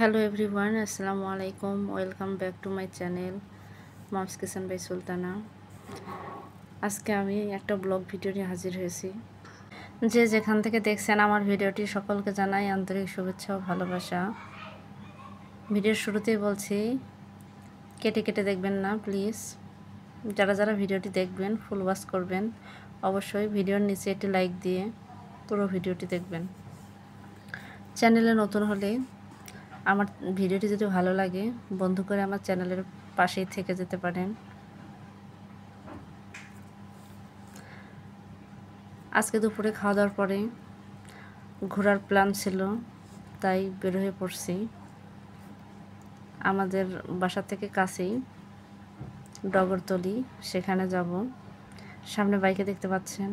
Hello everyone, আসসালামু আলাইকুম। Welcome back to my channel Mom's Kitchen by Sultana. আজকে আমি একটা ব্লগ ভিডিও নিয়ে হাজির হয়েছি। যে যেখান থেকে দেখছেন আমার ভিডিওটি, সকলকে জানাই আন্তরিক শুভেচ্ছা ও ভালোবাসা। ভিডিওর শুরুতেই বলছি, কেটে কেটে দেখবেন না প্লিজ। যারা যারা ভিডিওটি দেখবেন, ফুল ওয়াচ করবেন, অবশ্যই ভিডিওর নিচে একটি লাইক দিয়ে পুরো ভিডিওটি দেখবেন। চ্যানেলে নতুন হলে আমার ভিডিওটি যদি ভালো লাগে, বন্ধু করে আমার চ্যানেলের পাশেই থেকে যেতে পারেন। আজকে দুপুরে খাওয়া দাওয়ার পরে ঘোরার প্ল্যান ছিল, তাই বের হয়ে পড়ছি। আমাদের বাসা থেকে কাছেই ডগরতলি, সেখানে যাব। সামনে বাইকে দেখতে পাচ্ছেন,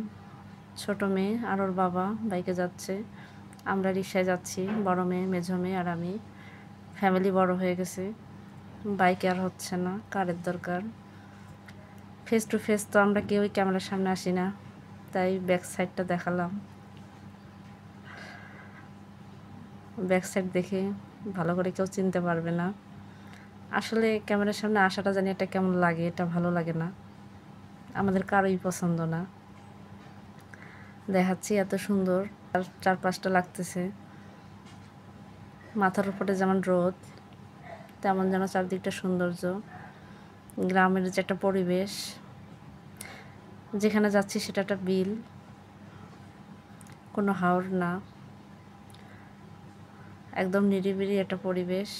ছোট মেয়ে আর ওর বাবা বাইকে যাচ্ছে, আমরা রিকশায় যাচ্ছি। বড় মেয়ে, মেঝো মেয়ে আর আমি। ফ্যামিলি বড় হয়ে গেছে, বাইকে আর হচ্ছে না, কারের দরকার। ফেস টু ফেস তো আমরা কেউই ক্যামেরার সামনে আসি না, তাই ব্যাক সাইডটা দেখালাম। ব্যাক সাইড দেখে ভালো করে কেউ চিনতে পারবে না। আসলে ক্যামেরার সামনে আসাটা জানি এটা কেমন লাগে, এটা ভালো লাগে না, আমাদের কারোই পছন্দ না। দেখাচ্ছি এত সুন্দর, আর চারপাশটা লাগতেছে মাথার উপরে যেমন রোদ, তেমন যেন চারদিকটা সৌন্দর্য। গ্রামের যে একটা পরিবেশ, যেখানে যাচ্ছি সেটা একটা বিল, কোনো হাওর না, একদম নিরিবিলি একটা পরিবেশ।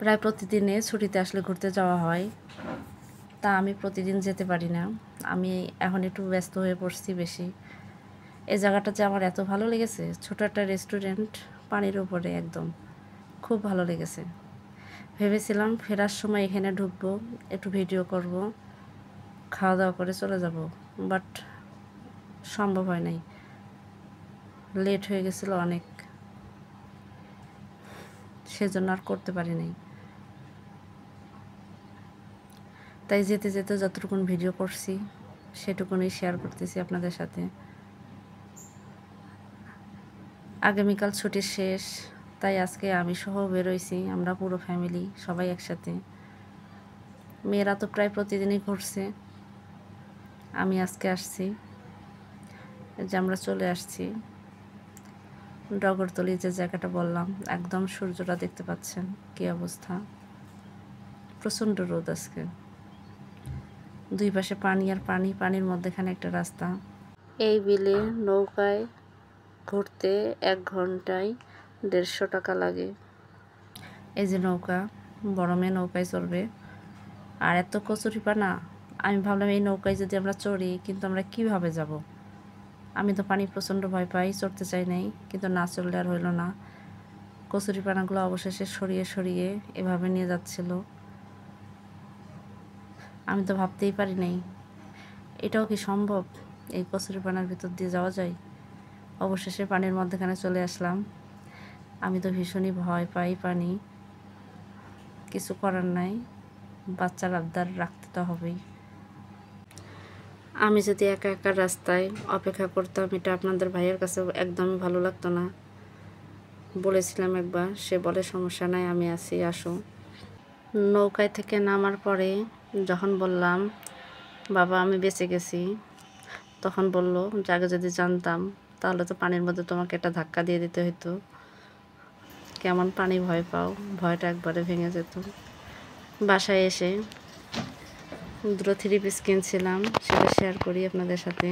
প্রায় প্রতিদিনে ছুটিতে আসলে ঘুরতে যাওয়া হয়, তা আমি প্রতিদিন যেতে পারি না। আমি এখন একটু ব্যস্ত হয়ে পড়ছি বেশি। এই জায়গাটা যে আমার এত ভালো লেগেছে, ছোট একটা রেস্টুরেন্ট, পানির উপরে একদম, খুব ভালো লেগেছে। ভেবেছিলাম ফেরার সময় এখানে ঢুকবো, একটু ভিডিও করব, খাওয়া দাওয়া করে চলে যাব, বাট সম্ভব হয় নাই, লেট হয়ে গেছিলো অনেক, সেজন্য আর করতে পারি নাই। তাই যেতে যেতে যতটুকুন ভিডিও করছি সেটুকুনই শেয়ার করতেছি আপনাদের সাথে। আগামীকাল ছুটি শেষ, তাই আজকে আমি সহ বেরোইছি, আমরা পুরো ফ্যামিলি সবাই একসাথে। মেয়েরা তো প্রায় প্রতিদিনই ঘুরছে, আমি আজকে আসছি, যে আমরা চলে আসছি ডগরতলি, যে জায়গাটা বললাম। একদম সূর্যটা দেখতে পাচ্ছেন কী অবস্থা, প্রচণ্ড রোদ আজকে। দুই পাশে পানি আর পানি, পানির মধ্যেখানে একটা রাস্তা। এই বিলে নৌকায় ঘুরতে 1 ঘন্টায় 150 টাকা লাগে। এই যে নৌকা, বড় মেয়ে নৌকায় চড়বে, আর এত কচুরিপানা। আমি ভাবলাম এই নৌকায় যদি আমরা চড়ি, কিন্তু আমরা কিভাবে যাব? আমি তো পানি প্রচণ্ড ভয় পাই, চড়তে চাই নাই, কিন্তু না চললে আর হইল না। কচুরিপানাগুলো অবশেষে সরিয়ে সরিয়ে এভাবে নিয়ে যাচ্ছিল। আমি তো ভাবতেই পারি নাই এটাও কি সম্ভব, এই কচুরিপানার ভিতর দিয়ে যাওয়া যায়। অবশেষে পানির মধ্যেখানে চলে আসলাম। আমি তো ভীষণই ভয় পাই পানি, কিছু করার নাই, বাচ্চার আবদার রাখতে তো হবেই। আমি যদি একা একা রাস্তায় অপেক্ষা করতাম, এটা আপনাদের ভাইয়ের কাছে একদমই ভালো লাগতো না। বলেছিলাম একবার, সে বলে সমস্যা নাই, আমি আছি, আসো। নৌকায় থেকে নামার পরে যখন বললাম বাবা আমি বেঁচে গেছি, তখন বলল যে আগে যদি জানতাম তাহলে তো পানির মধ্যে তোমাকে একটা ধাক্কা দিয়ে দিতে হতো। কেমন পানি ভয় পাও, ভয়টা একবারে ভেঙে যেত। বাসায় এসে দুটো 3 পিস কিনছিলাম, সেটা শেয়ার করি আপনাদের সাথে।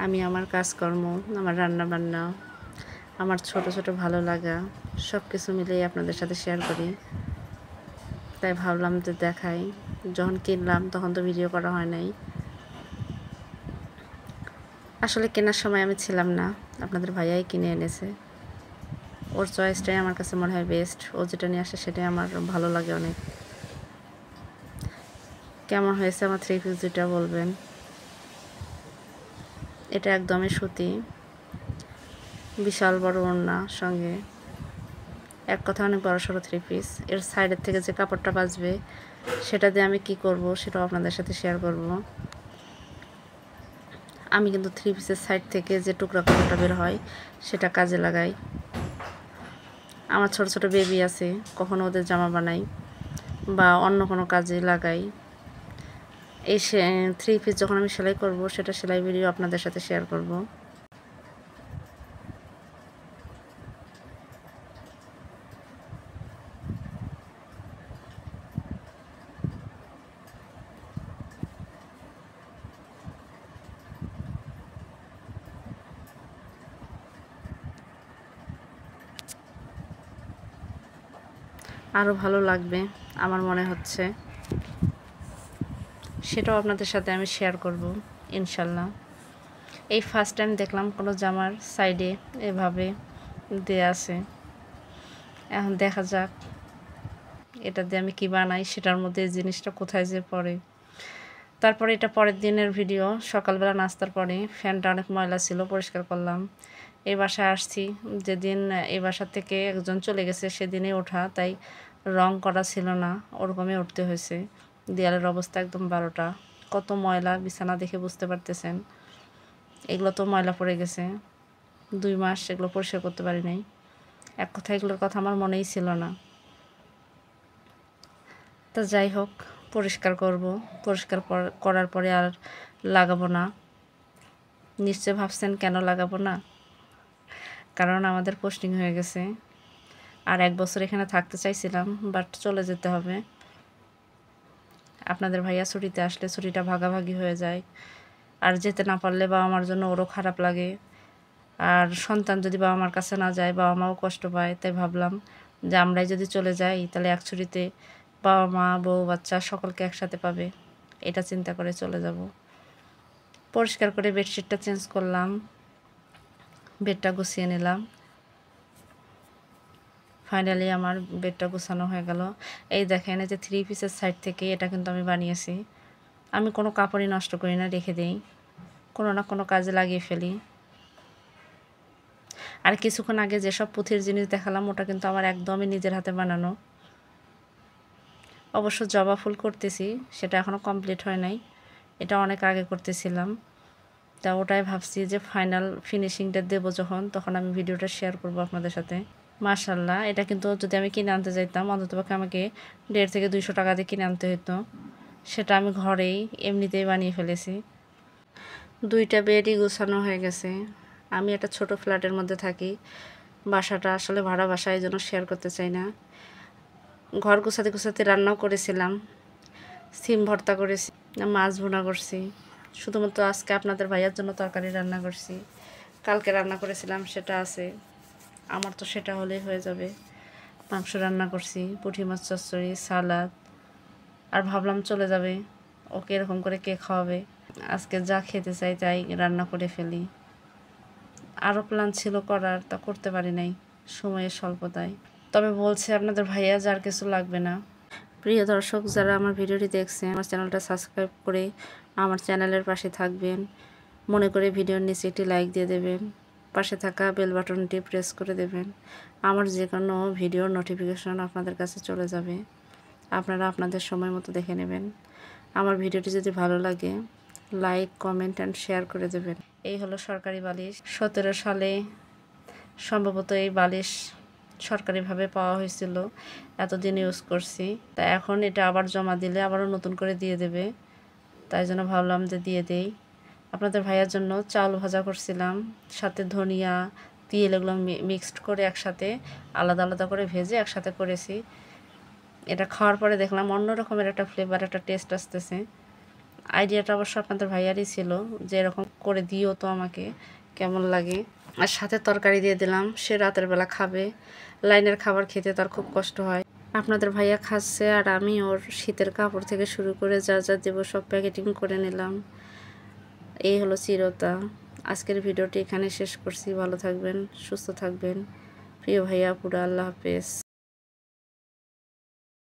আমি আমার কাজকর্ম, আমার রান্না বান্না, আমার ছোট ছোট ভালো লাগা, সব কিছু মিলেই আপনাদের সাথে শেয়ার করি। তাই ভাবলাম যে দেখাই। যখন কিনলাম তখন তো ভিডিও করা হয় নাই, আসলে কেনার সময় আমি ছিলাম না, আপনাদের ভাইয়াই কিনে এনেছে। ওর চয়েসটাই আমার কাছে মনে হয় বেস্ট, ও যেটা নিয়ে আসে সেটাই আমার ভালো লাগে অনেক। কেমন হয়েছে আমার 3 পিস দুইটা বলবেন। এটা একদমই সুতি, বিশাল বড় ওড়না সঙ্গে, এক কথা অনেক বড় সড়ো 3 পিস। এর সাইডের থেকে যে কাপড়টা বাঁচবে সেটা দিয়ে আমি কি করব সেটাও আপনাদের সাথে শেয়ার করব। আমি কিন্তু থ্রি পিসের সাইড থেকে যে টুকরা কাপড়টা বের হয় সেটা কাজে লাগাই। আমার ছোট ছোট বেবি আছে, কখনো ওদের জামা বানাই বা অন্য কোনো কাজে লাগাই। এই থ্রি পিস যখন আমি সেলাই করব সেটা সেলাই ভিডিও আপনাদের সাথে শেয়ার করব। আরও ভালো লাগবে আমার মনে হচ্ছে, সেটাও আপনাদের সাথে আমি শেয়ার করব ইনশাল্লাহ। এই ফার্স্ট টাইম দেখলাম কোনো জামার সাইডে এভাবে দেয়া আছে। এখন দেখা যাক এটা দিয়ে আমি কি বানাই, সেটার মধ্যে এই জিনিসটা কোথায় যে পড়ে। তারপরে এটা পরের দিনের ভিডিও। সকালবেলা নাস্তার পরে ফ্যানটা অনেক ময়লা ছিল, পরিষ্কার করলাম। এই বাসায় আসছি, যেদিন এই বাসা থেকে একজন চলে গেছে সেদিনই ওঠা, তাই রং করা ছিল না, ওরকমই উঠতে হয়েছে। দেয়ালের অবস্থা একদম 12টা। কত ময়লা, বিছানা দেখে বুঝতে পারতেছেন। এগুলো তো ময়লা পড়ে গেছে, 2 মাস এগুলো পরিষ্কার করতে পারি নাই। এক কথা এগুলোর কথা আমার মনেই ছিল না। তা যাই হোক, পরিষ্কার করব। পরিষ্কার করার পরে আর লাগাবো না। নিশ্চয় ভাবছেন কেন লাগাবো না, কারণ আমাদের পোস্টিং হয়ে গেছে। আর 1 বছর এখানে থাকতে চাইছিলাম, বাট চলে যেতে হবে। আপনাদের ভাইয়া ছুটিতে আসলে ছুটিটা ভাগাভাগি হয়ে যায়, আর যেতে না পারলে বাবা মার জন্য ওরও খারাপ লাগে। আর সন্তান যদি বাবা মার কাছে না যায়, বাবা মাও কষ্ট পায়। তাই ভাবলাম যে আমরাই যদি চলে যাই তাহলে এক ছুটিতে বাবা মা বউ বাচ্চা সকলকে একসাথে পাবে, এটা চিন্তা করে চলে যাব। পরিষ্কার করে বেডশিটটা চেঞ্জ করলাম, বেডটা গুছিয়ে নিলাম। ফাইনালি আমার বেডটা গুছানো হয়ে গেল। এই দেখেন, এই যে থ্রি পিসের সাইড থেকে এটা কিন্তু আমি বানিয়েছি। আমি কোনো কাপড়ই নষ্ট করি না, রেখে দিই, কোনো না কোনো কাজে লাগিয়ে ফেলি। আর কিছুক্ষণ আগে যেসব পুঁথির জিনিস দেখালাম ওটা কিন্তু আমার একদমই নিজের হাতে বানানো। অবশ্য জবা ফুল করতেছি, সেটা এখনও কমপ্লিট হয় নাই, এটা অনেক আগে করতেছিলাম। তা ওটাই ভাবছি যে ফাইনাল ফিনিশিংটা দেবো যখন, তখন আমি ভিডিওটা শেয়ার করব আপনাদের সাথে। মাশাল্লাহ, এটা কিন্তু যদি আমি কিনে আনতে যাইতাম অন্ততপক্ষে আমাকে 150 থেকে 200 টাকা দিয়ে কিনে আনতে হতো। সেটা আমি ঘরেই এমনিতেই বানিয়ে ফেলেছি। 2টা বেডই গুছানো হয়ে গেছে। আমি একটা ছোট ফ্ল্যাটের মধ্যে থাকি, বাসাটা আসলে ভাড়া বাসা, এই জন্য শেয়ার করতে চাই না। ঘর গুছাতে গুছাতে রান্নাও করেছিলাম, সিম ভর্তা করেছি, মাছ ভুনা করছি। শুধুমাত্র আজকে আপনাদের ভাইয়ার জন্য তরকারি রান্না করছি, কালকে রান্না করেছিলাম সেটা আছে, আমার তো সেটা হলেই হয়ে যাবে। মাংস রান্না করছি, পুঁটি মাছ চচ্চড়ি, সালাদ। আর ভাবলাম চলে যাবে, ওকে এরকম করে কে খাওয়াবে। আজকে যা খেতে চাই তাই রান্না করে ফেলি। আরও প্ল্যান ছিল করার, তা করতে পারি নাই সময়ের স্বল্পতায়। তবে বলছে আপনাদের ভাইয়া যার কিছু লাগবে না। প্রিয় দর্শক, যারা আমার ভিডিওটি দেখছেন, আমার চ্যানেলটা সাবস্ক্রাইব করে আমার চ্যানেলের পাশে থাকবেন। মনে করে ভিডিওর নিচে একটি লাইক দিয়ে দেবেন, পাশে থাকা বেল বাটনটি প্রেস করে দেবেন। আমার যে কোনো ভিডিওর নোটিফিকেশন আপনাদের কাছে চলে যাবে, আপনারা আপনাদের সময় মতো দেখে নেবেন। আমার ভিডিওটি যদি ভালো লাগে লাইক কমেন্ট অ্যান্ড শেয়ার করে দেবেন। এই হলো সরকারি বালিশ। 17 সালে সম্ভবত এই বালিশ সরকারিভাবে পাওয়া হয়েছিল, এতদিন ইউজ করছি। তা এখন এটা আবার জমা দিলে আবারও নতুন করে দিয়ে দেবে, তাই জন্য ভাবলাম যে দিয়ে দেই। আপনাদের ভাইয়ার জন্য চাউল ভাজা করছিলাম, সাথে ধনিয়া তেল এগুলো মিক্সড করে একসাথে আলাদা আলাদা করে ভেজে একসাথে করেছি। এটা খাওয়ার পরে দেখলাম অন্য রকমের একটা ফ্লেভার, একটা টেস্ট আসতেছে। আইডিয়াটা অবশ্য আপনাদের ভাইয়ারই ছিল, যে এরকম করে দিও তো আমাকে কেমন লাগে। আর সাথে তরকারি দিয়ে দিলাম, সে রাতের বেলা খাবে, লাইনের খাবার খেতে তার খুব কষ্ট হয়। আপনাদের ভাইয়া খাচ্ছে আর আমি ওর শীতের কাপড় থেকে শুরু করে যা যা দেবো সব প্যাকেটিং করে নিলাম। এই হলো চিরতা। আজকের ভিডিওটি এখানে শেষ করছি। ভালো থাকবেন, সুস্থ থাকবেন প্রিয় ভাইয়া আপুরা, আল্লাহ হাফেজ।